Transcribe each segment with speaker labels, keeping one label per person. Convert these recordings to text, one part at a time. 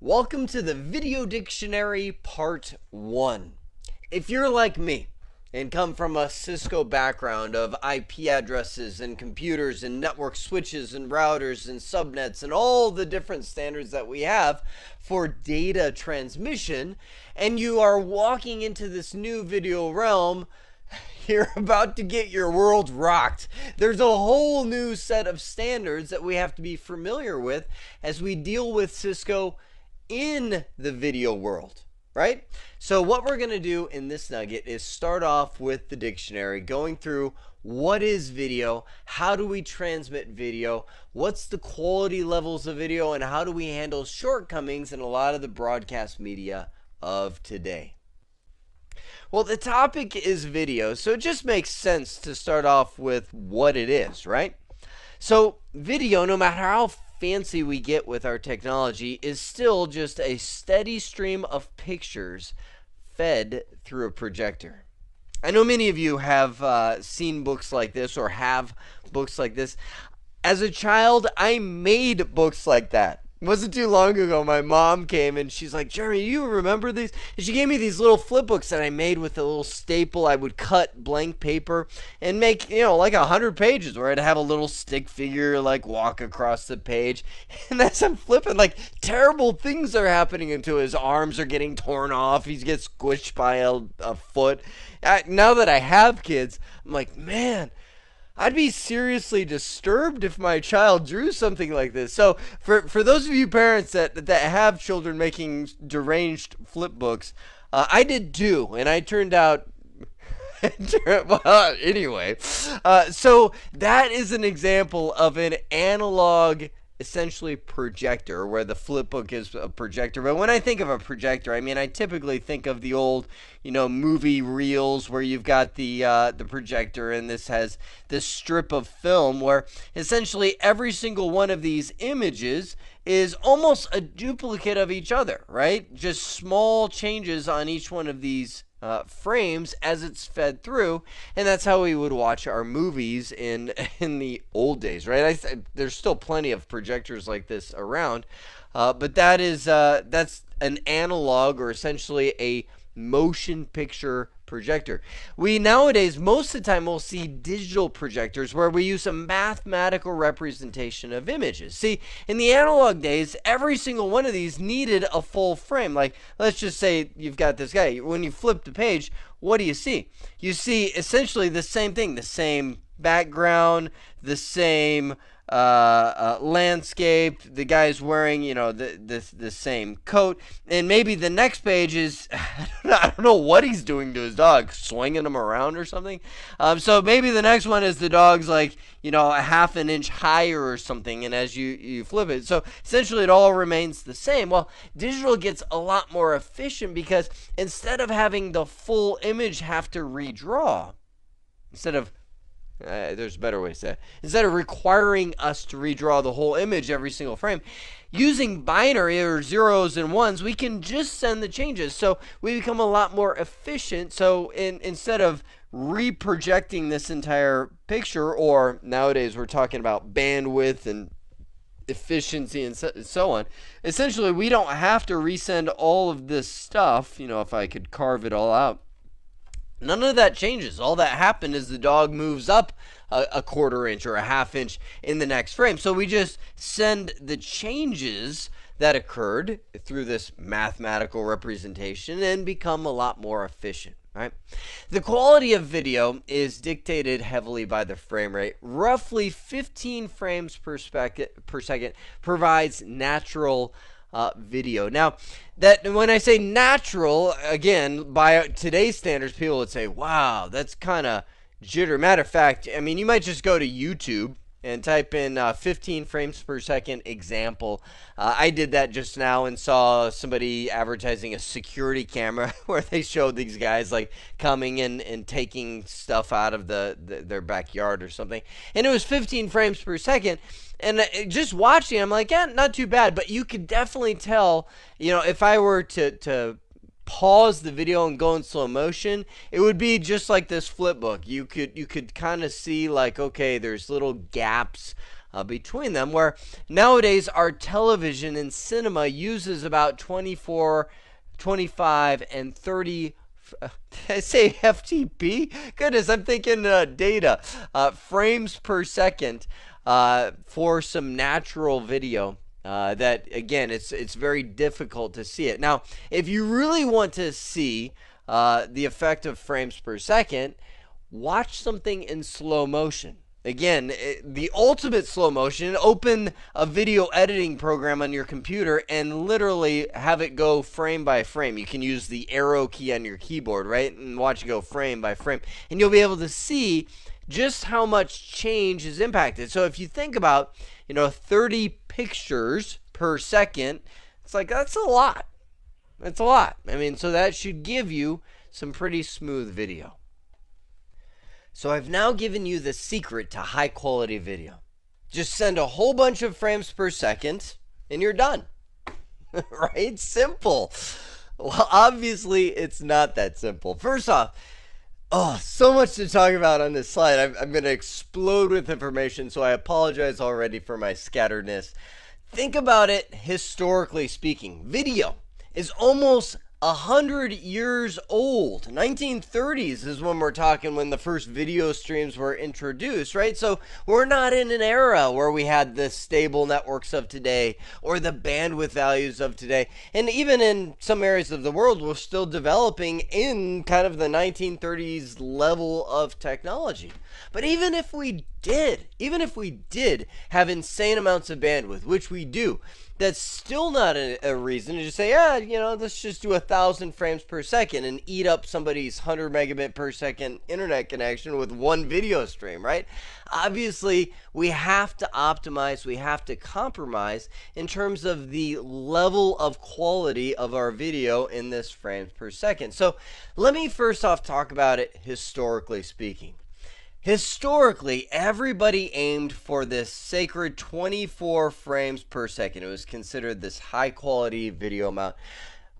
Speaker 1: Welcome to the Video Dictionary Part 1. If you're like me and come from a Cisco background of IP addresses and computers and network switches and routers and subnets and all the different standards that we have for data transmission, and you are walking into this new video realm, you're about to get your world rocked. There's a whole new set of standards that we have to be familiar with as we deal with Cisco in the video world, right? So what we're going to do in this nugget is start off with the dictionary, going through what is video, how do we transmit video, what's the quality levels of video, and how do we handle shortcomings in a lot of the broadcast media of today. Well, the topic is video, so it just makes sense to start off with what it is, right? So video, no matter how fancy we get with our technology, is still just a steady stream of pictures fed through a projector. I know many of you have seen books like this or have books like this. As a child, I made books like that. It wasn't too long ago, my mom came and she's like, Jeremy, you remember these? And she gave me these little flip books that I made with a little staple. I would cut blank paper and make, like 100 pages where I'd have a little stick figure like walk across the page. And as I'm flipping, like terrible things are happening until his arms are getting torn off. He gets squished by a foot. Now that I have kids, I'm like, man, I'd be seriously disturbed if my child drew something like this. So for those of you parents that have children making deranged flip books, I did too, and I turned out well, anyway. So that is an example of an analog, essentially, projector, where the flipbook is a projector. But when I think of a projector, I mean, I typically think of the old, movie reels where you've got the projector, and this has this strip of film where essentially every single one of these images is almost a duplicate of each other, right? Just small changes on each one of these frames as it's fed through, and that's how we would watch our movies in the old days, right? There's still plenty of projectors like this around, but that's an analog, or essentially a motion picture projector. We nowadays, most of the time, will see digital projectors where we use a mathematical representation of images. See, in the analog days, every single one of these needed a full frame. Like, let's just say you've got this guy. When you flip the page, what do you see? You see essentially the same thing, the same background, the same landscape, the guy's wearing, the same coat, and maybe the next page is, I don't know what he's doing to his dog, swinging him around or something. So maybe the next one is the dog's like, a half an inch higher or something, and as you flip it, so essentially it all remains the same. Well, digital gets a lot more efficient because instead of having the full image have to redraw, there's a better way to say it. Instead of requiring us to redraw the whole image every single frame, using binary or zeros and ones, we can just send the changes. So we become a lot more efficient. So instead of reprojecting this entire picture, or nowadays we're talking about bandwidth and efficiency and so on, essentially we don't have to resend all of this stuff. If I could carve it all out, none of that changes. All that happened is the dog moves up a quarter inch or a half inch in the next frame. So we just send the changes that occurred through this mathematical representation and become a lot more efficient, right? The quality of video is dictated heavily by the frame rate. Roughly 15 frames per second provides natural video. Now, that when I say natural, again, by today's standards, people would say, wow, that's kind of jitter. Matter of fact, I mean, you might just go to YouTube and type in 15 frames per second example. I did that just now and saw somebody advertising a security camera where they showed these guys like coming in and taking stuff out of their backyard or something. And it was 15 frames per second. And just watching, I'm like, yeah, not too bad. But you could definitely tell, if I were to pause the video and go in slow motion, it would be just like this flip book. You could kind of see like, okay, there's little gaps between them, where nowadays our television and cinema uses about 24, 25, and 30. Did I say FTP? Goodness, I'm thinking data. Frames per second for some natural video. That again, it's very difficult to see it. Now, if you really want to see the effect of frames per second, watch something in slow motion. Again, the ultimate slow motion, open a video editing program on your computer and literally have it go frame by frame. You can use the arrow key on your keyboard, right? And watch it go frame by frame. And you'll be able to see just how much change is impacted. So if you think about, 30 pictures per second, it's like, that's a lot. That's a lot. I mean, so that should give you some pretty smooth video. So I've now given you the secret to high quality video. Just send a whole bunch of frames per second and you're done. Right? Simple. Well, obviously it's not that simple. First off, so much to talk about on this slide. I'm going to explode with information, so I apologize already for my scatteredness. Think about it historically speaking. Video is almost 100 years old. 1930s is when we're talking, when the first video streams were introduced, right? So we're not in an era where we had the stable networks of today or the bandwidth values of today. And even in some areas of the world, we're still developing in kind of the 1930s level of technology. But even if we did have insane amounts of bandwidth, which we do, that's still not a reason to just say, let's just do 1,000 frames per second and eat up somebody's 100 megabit per second internet connection with one video stream, right? Obviously, we have to optimize, we have to compromise in terms of the level of quality of our video in this frames per second. So let me first off talk about it historically speaking. Historically, everybody aimed for this sacred 24 frames per second. It was considered this high quality video amount.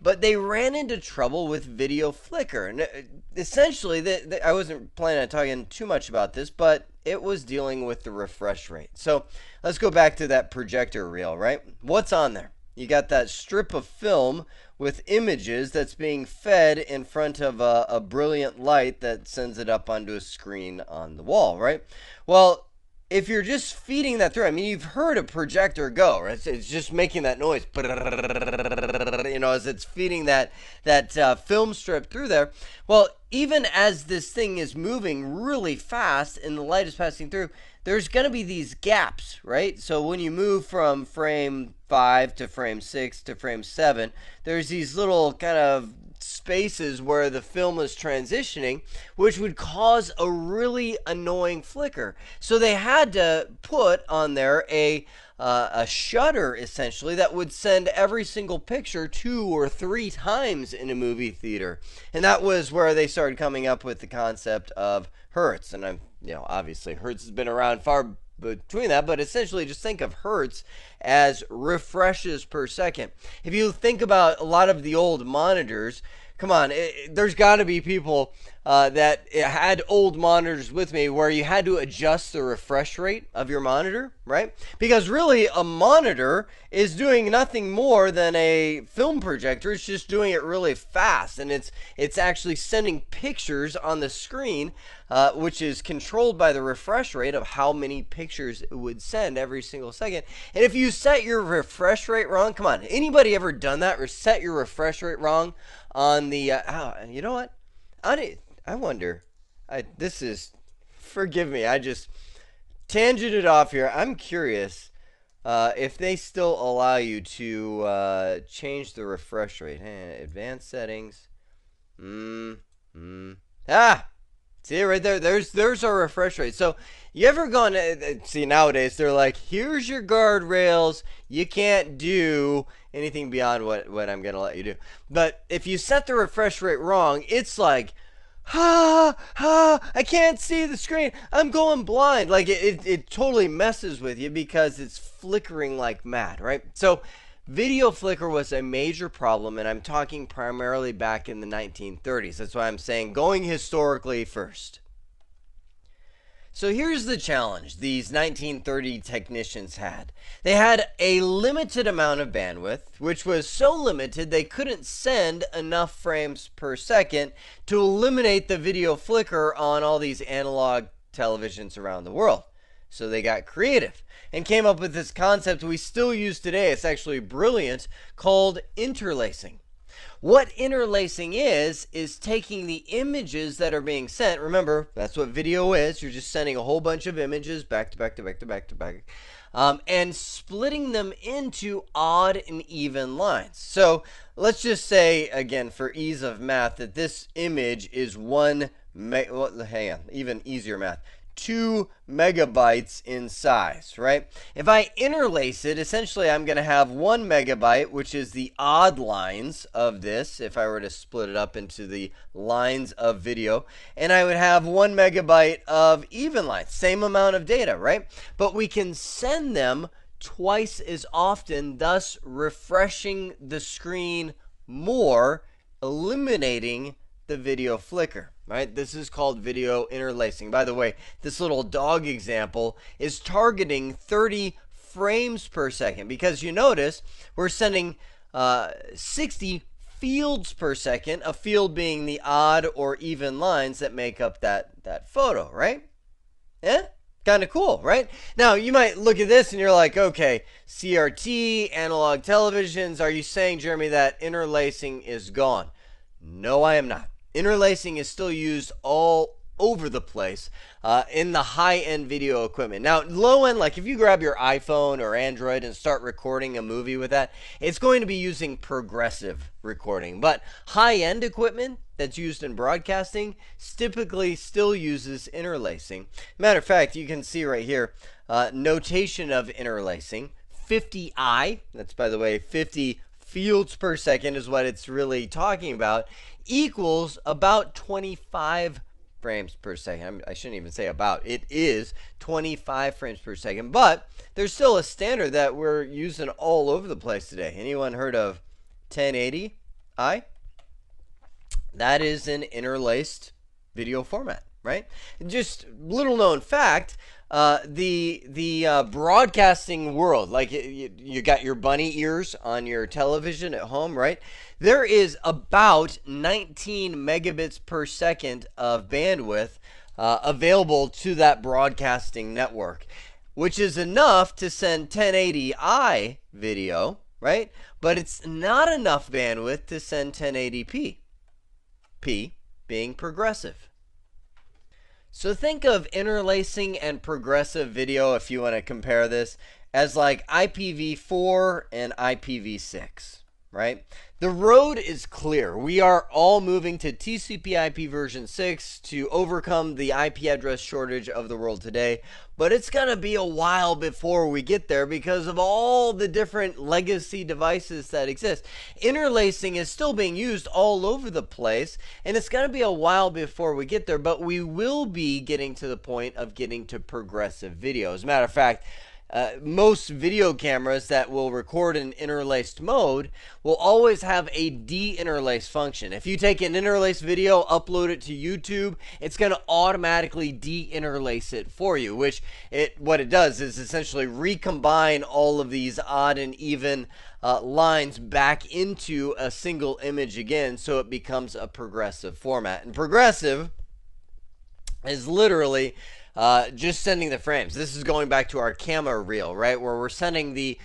Speaker 1: But they ran into trouble with video flicker. And essentially, I wasn't planning on talking too much about this, but it was dealing with the refresh rate. So let's go back to that projector reel, right? What's on there? You got that strip of film with images that's being fed in front of a brilliant light that sends it up onto a screen on the wall, right? Well, if you're just feeding that through, I mean, you've heard a projector go, right? It's just making that noise, as it's feeding that film strip through there. Well, even as this thing is moving really fast and the light is passing through, there's going to be these gaps, right? So when you move from frame 5 to frame 6 to frame 7, there's these little kind of spaces where the film is transitioning, which would cause a really annoying flicker. So they had to put on there a shutter, essentially, that would send every single picture 2 or 3 times in a movie theater. And that was where they started coming up with the concept of hertz. And obviously hertz has been around far between that, but essentially just think of hertz as refreshes per second. If you think about a lot of the old monitors, come on, there's got to be people that had old monitors with me where you had to adjust the refresh rate of your monitor, right? Because really a monitor is doing nothing more than a film projector. It's just doing it really fast, and it's actually sending pictures on the screen, which is controlled by the refresh rate of how many pictures it would send every single second. And if you set your refresh rate wrong, come on, anybody ever done that or set your refresh rate wrong on the you know what, I wonder, forgive me, I just tangented off here. I'm curious if they still allow you to change the refresh rate. Advanced settings. See right there, there's our refresh rate. So you ever gone, see nowadays they're like, here's your guardrails, you can't do anything beyond what I'm gonna let you do. But if you set the refresh rate wrong, it's like, I can't see the screen, I'm going blind. Like it totally messes with you because it's flickering like mad, right? So video flicker was a major problem, and I'm talking primarily back in the 1930s. That's why I'm saying going historically first. So here's the challenge these 1930 technicians had. They had a limited amount of bandwidth, which was so limited they couldn't send enough frames per second to eliminate the video flicker on all these analog televisions around the world. So they got creative and came up with this concept we still use today. It's actually brilliant, called interlacing. What interlacing is taking the images that are being sent. Remember, that's what video is. You're just sending a whole bunch of images back to back to back to back to back, and splitting them into odd and even lines. So let's just say, again, for ease of math, that this image is even easier math. 2 megabytes in size, right? If I interlace it, essentially I'm going to have 1 megabyte, which is the odd lines of this, if I were to split it up into the lines of video, and I would have 1 megabyte of even lines, same amount of data, right? But we can send them twice as often, thus refreshing the screen more, eliminating the video flicker, right? This is called video interlacing. By the way, this little dog example is targeting 30 frames per second because you notice we're sending 60 fields per second, a field being the odd or even lines that make up that photo, right? Yeah? Kind of cool, right? Now, you might look at this and you're like, okay, CRT, analog televisions, are you saying, Jeremy, that interlacing is gone? No, I am not. Interlacing is still used all over the place in the high-end video equipment. Now, low-end, like if you grab your iPhone or Android and start recording a movie with that, it's going to be using progressive recording. But high-end equipment that's used in broadcasting typically still uses interlacing. Matter of fact, you can see right here, notation of interlacing, 50i, that's by the way 50 fields per second is what it's really talking about, equals about 25 frames per second. I shouldn't even say about. It is 25 frames per second, but there's still a standard that we're using all over the place today. Anyone heard of 1080i? That is an interlaced video format, right? Just little known fact, the broadcasting world, like you got your bunny ears on your television at home, right? There is about 19 megabits per second of bandwidth available to that broadcasting network, which is enough to send 1080i video, right? But it's not enough bandwidth to send 1080p, P being progressive. So think of interlacing and progressive video, if you want to compare this, as like IPv4 and IPv6, right? The road is clear. We are all moving to TCP/IP version 6 to overcome the IP address shortage of the world today, but it's going to be a while before we get there because of all the different legacy devices that exist. Interlacing is still being used all over the place, and it's going to be a while before we get there, but we will be getting to the point of getting to progressive video. As a matter of fact, most video cameras that will record in interlaced mode will always have a de-interlace function. If you take an interlaced video, upload it to YouTube, it's going to automatically de-interlace it for you, which what it does is essentially recombine all of these odd and even lines back into a single image again, so it becomes a progressive format. And progressive is literally just sending the frames. This is going back to our camera reel, right, where we're sending the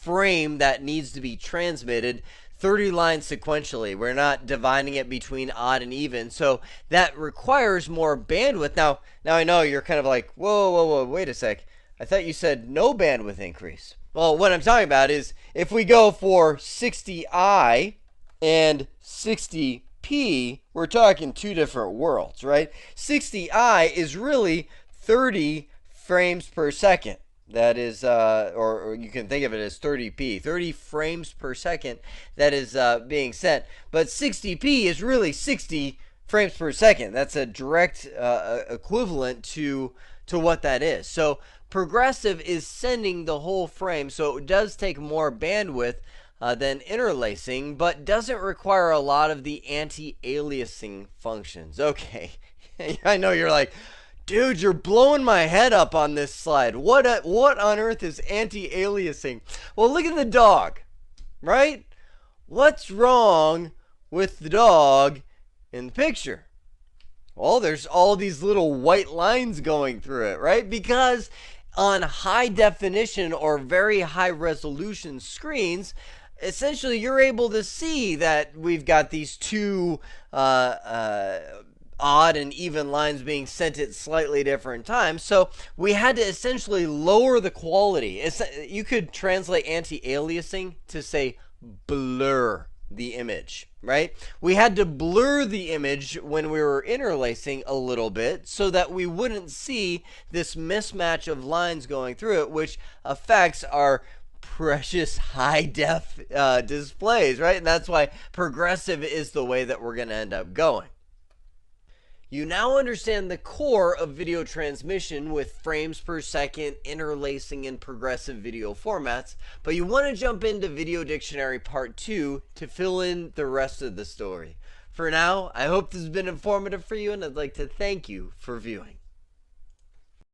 Speaker 1: frame that needs to be transmitted 30 lines sequentially. We're not dividing it between odd and even, so that requires more bandwidth. Now I know you're kind of like, whoa, wait a sec. I thought you said no bandwidth increase. Well, what I'm talking about is if we go for 60i and 60p, we're talking two different worlds, right? 60i is really 30 frames per second. That is, or you can think of it as 30p, 30 frames per second that is being sent. But 60p is really 60 frames per second. That's a direct equivalent to what that is. So progressive is sending the whole frame, so it does take more bandwidth than interlacing, but doesn't require a lot of the anti-aliasing functions. Okay, I know you're like, Dude, you're blowing my head up on this slide. What on earth is anti-aliasing? Well, look at the dog, right? What's wrong with the dog in the picture? Well, there's all these little white lines going through it, right? Because on high definition or very high resolution screens, essentially you're able to see that we've got these two odd and even lines being sent at slightly different times. So we had to essentially lower the quality. You could translate anti-aliasing to say blur the image, right? We had to blur the image when we were interlacing a little bit so that we wouldn't see this mismatch of lines going through it, which affects our precious high def displays, right? And that's why progressive is the way that we're going to end up going. You now understand the core of video transmission with frames per second, interlacing, and progressive video formats, but you want to jump into Video Dictionary Part 2 to fill in the rest of the story. For now, I hope this has been informative for you, and I'd like to thank you for viewing.